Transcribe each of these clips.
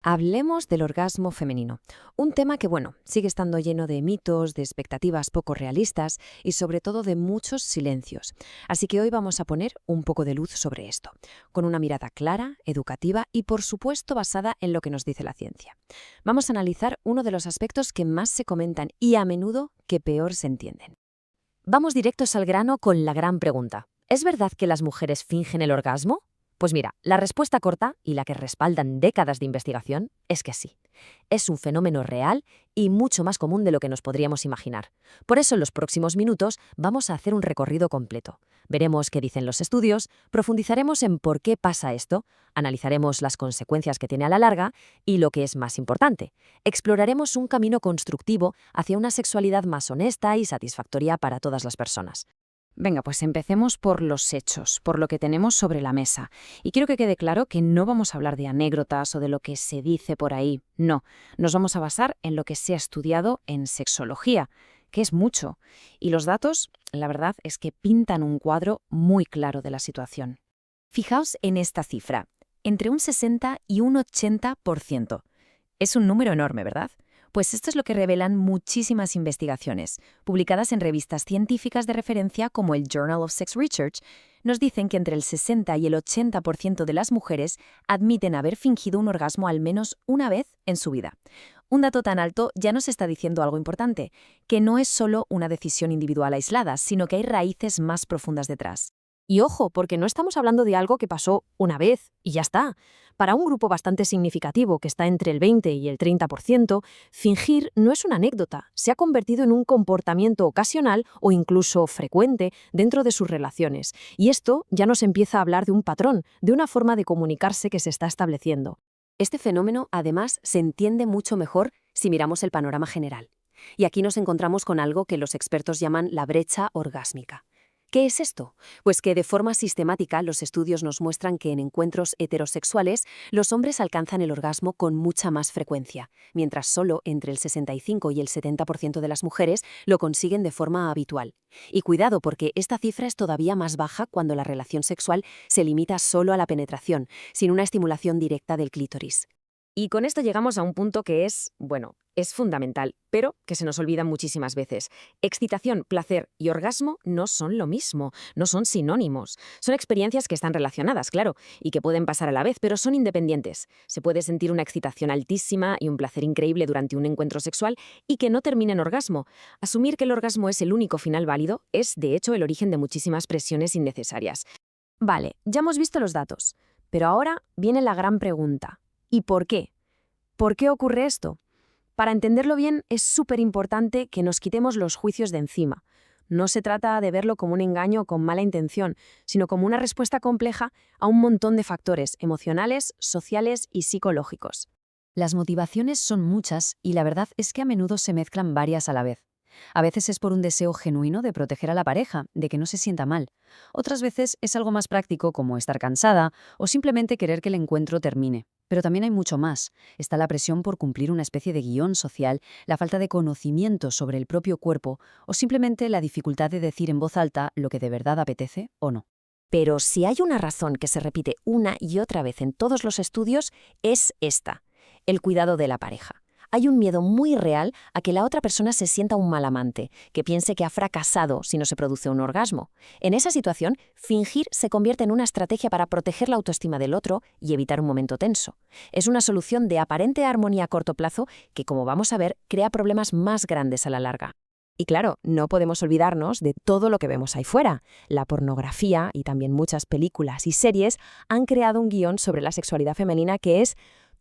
Hablemos del orgasmo femenino, un tema que, sigue estando lleno de mitos, de expectativas poco realistas y sobre todo de muchos silencios. Así que hoy vamos a poner un poco de luz sobre esto, con una mirada clara, educativa y, por supuesto, basada en lo que nos dice la ciencia. Vamos a analizar uno de los aspectos que más se comentan y a menudo que peor se entienden. Vamos directos al grano con la gran pregunta. ¿Es verdad que las mujeres fingen el orgasmo? Pues mira, la respuesta corta, y la que respaldan décadas de investigación, es que sí. Es un fenómeno real y mucho más común de lo que nos podríamos imaginar. Por eso en los próximos minutos vamos a hacer un recorrido completo. Veremos qué dicen los estudios, profundizaremos en por qué pasa esto, analizaremos las consecuencias que tiene a la larga y, lo que es más importante, exploraremos un camino constructivo hacia una sexualidad más honesta y satisfactoria para todas las personas. Venga, pues empecemos por los hechos, por lo que tenemos sobre la mesa. Y quiero que quede claro que no vamos a hablar de anécdotas o de lo que se dice por ahí. No, nos vamos a basar en lo que se ha estudiado en sexología, que es mucho. Y los datos, la verdad, es que pintan un cuadro muy claro de la situación. Fijaos en esta cifra, entre un 60 y un 80%. Es un número enorme, ¿verdad? Pues esto es lo que revelan muchísimas investigaciones, publicadas en revistas científicas de referencia como el Journal of Sex Research. Nos dicen que entre el 60 y el 80% de las mujeres admiten haber fingido un orgasmo al menos una vez en su vida. Un dato tan alto ya nos está diciendo algo importante, que no es solo una decisión individual aislada, sino que hay raíces más profundas detrás. Y ojo, porque no estamos hablando de algo que pasó una vez y ya está. Para un grupo bastante significativo, que está entre el 20 y el 30%, fingir no es una anécdota, se ha convertido en un comportamiento ocasional o incluso frecuente dentro de sus relaciones. Y esto ya nos empieza a hablar de un patrón, de una forma de comunicarse que se está estableciendo. Este fenómeno, además, se entiende mucho mejor si miramos el panorama general. Y aquí nos encontramos con algo que los expertos llaman la brecha orgásmica. ¿Qué es esto? Pues que de forma sistemática los estudios nos muestran que en encuentros heterosexuales los hombres alcanzan el orgasmo con mucha más frecuencia, mientras solo entre el 65 y el 70% de las mujeres lo consiguen de forma habitual. Y cuidado, porque esta cifra es todavía más baja cuando la relación sexual se limita solo a la penetración, sin una estimulación directa del clítoris. Y con esto llegamos a un punto que es fundamental, pero que se nos olvida muchísimas veces. Excitación, placer y orgasmo no son lo mismo, no son sinónimos. Son experiencias que están relacionadas, claro, y que pueden pasar a la vez, pero son independientes. Se puede sentir una excitación altísima y un placer increíble durante un encuentro sexual y que no termine en orgasmo. Asumir que el orgasmo es el único final válido es, de hecho, el origen de muchísimas presiones innecesarias. Vale, ya hemos visto los datos, pero ahora viene la gran pregunta. ¿Y por qué? ¿Por qué ocurre esto? Para entenderlo bien, es súper importante que nos quitemos los juicios de encima. No se trata de verlo como un engaño con mala intención, sino como una respuesta compleja a un montón de factores emocionales, sociales y psicológicos. Las motivaciones son muchas y la verdad es que a menudo se mezclan varias a la vez. A veces es por un deseo genuino de proteger a la pareja, de que no se sienta mal. Otras veces es algo más práctico, como estar cansada o simplemente querer que el encuentro termine. Pero también hay mucho más. Está la presión por cumplir una especie de guión social, la falta de conocimiento sobre el propio cuerpo o simplemente la dificultad de decir en voz alta lo que de verdad apetece o no. Pero si hay una razón que se repite una y otra vez en todos los estudios, es esta: el cuidado de la pareja. Hay un miedo muy real a que la otra persona se sienta un mal amante, que piense que ha fracasado si no se produce un orgasmo. En esa situación, fingir se convierte en una estrategia para proteger la autoestima del otro y evitar un momento tenso. Es una solución de aparente armonía a corto plazo que, como vamos a ver, crea problemas más grandes a la larga. Y claro, no podemos olvidarnos de todo lo que vemos ahí fuera. La pornografía y también muchas películas y series han creado un guión sobre la sexualidad femenina que es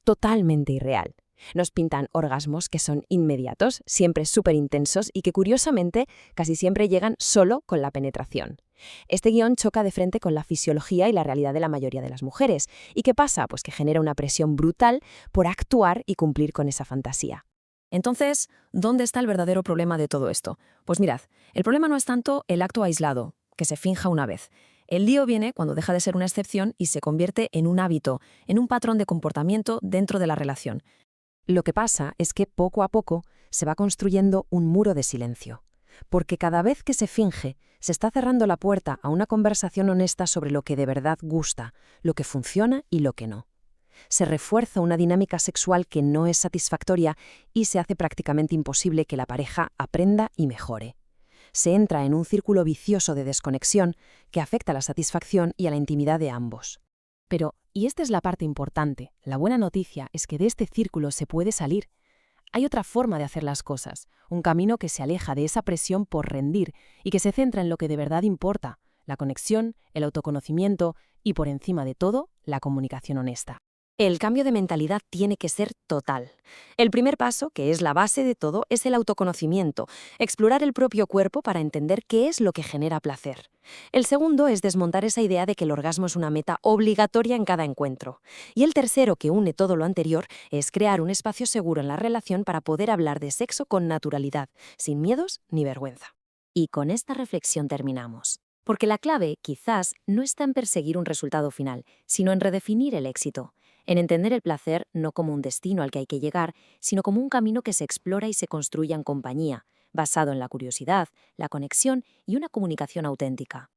totalmente irreal. Nos pintan orgasmos que son inmediatos, siempre súper intensos y que curiosamente casi siempre llegan solo con la penetración. Este guión choca de frente con la fisiología y la realidad de la mayoría de las mujeres. ¿Y qué pasa? Pues que genera una presión brutal por actuar y cumplir con esa fantasía. Entonces, ¿dónde está el verdadero problema de todo esto? Pues mirad, el problema no es tanto el acto aislado, que se finja una vez. El lío viene cuando deja de ser una excepción y se convierte en un hábito, en un patrón de comportamiento dentro de la relación. Lo que pasa es que poco a poco se va construyendo un muro de silencio, porque cada vez que se finge, se está cerrando la puerta a una conversación honesta sobre lo que de verdad gusta, lo que funciona y lo que no. Se refuerza una dinámica sexual que no es satisfactoria y se hace prácticamente imposible que la pareja aprenda y mejore. Se entra en un círculo vicioso de desconexión que afecta a la satisfacción y a la intimidad de ambos. Pero, y esta es la parte importante, la buena noticia es que de este círculo se puede salir. Hay otra forma de hacer las cosas, un camino que se aleja de esa presión por rendir y que se centra en lo que de verdad importa, la conexión, el autoconocimiento y, por encima de todo, la comunicación honesta. El cambio de mentalidad tiene que ser total. El primer paso, que es la base de todo, es el autoconocimiento, explorar el propio cuerpo para entender qué es lo que genera placer. El segundo es desmontar esa idea de que el orgasmo es una meta obligatoria en cada encuentro. Y el tercero, que une todo lo anterior, es crear un espacio seguro en la relación para poder hablar de sexo con naturalidad, sin miedos ni vergüenza. Y con esta reflexión terminamos. Porque la clave, quizás, no está en perseguir un resultado final, sino en redefinir el éxito, en entender el placer no como un destino al que hay que llegar, sino como un camino que se explora y se construye en compañía, basado en la curiosidad, la conexión y una comunicación auténtica.